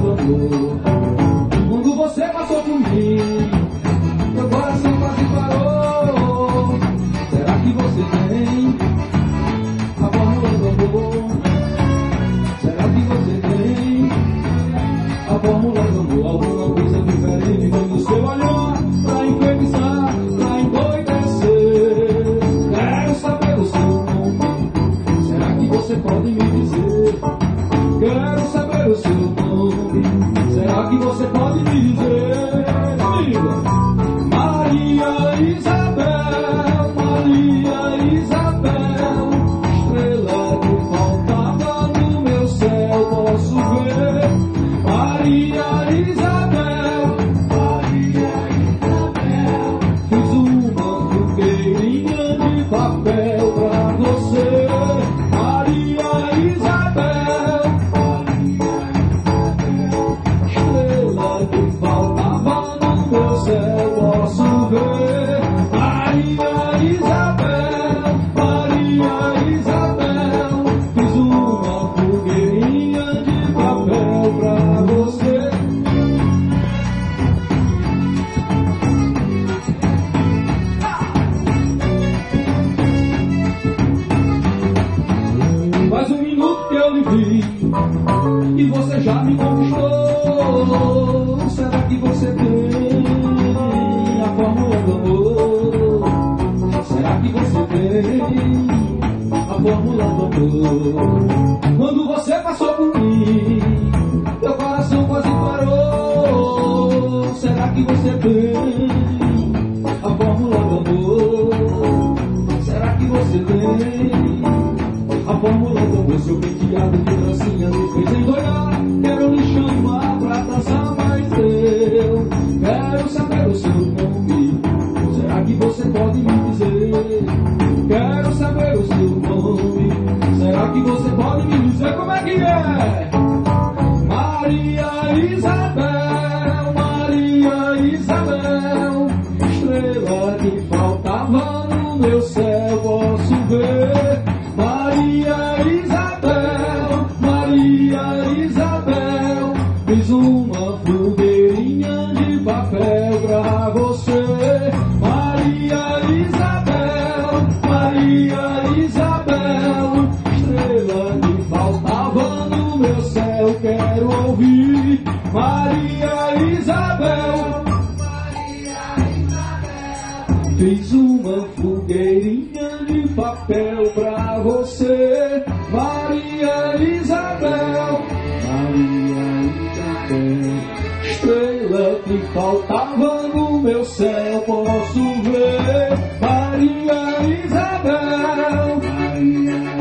do amor. Quando você passou por mim, meu coração quase parou. Será que você tem a fórmula do amor? Será que você tem a fórmula do amor? Alguma coisa diferente vem do seu olhar pra enfeitiçar, pra endoidecer. Quero saber o seu nome. Será que você pode me dizer? Quero saber o seu nome. Será que você pode me dizer? Amiga, Maria Isabel, Maria Isabel, estrela que faltava no meu céu, posso ver. Maria Isabel, Maria Isabel, fiz uma fogueirinha de papel pra você. Maria Isabel, estrela que faltava no meu céu, posso ver. Maria Isabel, Maria Isabel, fiz uma fogueirinha de papel pra você. Faz um minuto que eu lhe vi e você já me conquistou. Será que você tem a fórmula do amor? Será que você tem a fórmula do amor? Quando você passou por mim, meu coração quase parou. Será que você tem a fórmula do amor? Será que você tem a fórmula do amor? Seu penteado de trancinha me fez endoidar. Quero lhe chamar pra dançar, mas eu quero saber o seu nome. Será que você pode me dizer? Quero saber o seu nome. Será que você pode me dizer como é que é? Maria Isabel, Maria Isabel, estrela que faltava no meu céu, posso ver. Maria Isabel, Maria Isabel, fiz uma fogueirinha de papel pra você. Maria Isabel, Maria Isabel, estrela que faltava no meu céu, quero ouvir. Maria Isabel, fiz uma fogueirinha de papel pra você. Maria Isabel, Maria Isabel, estrela que faltava no meu céu, posso ver. Maria Isabel, Maria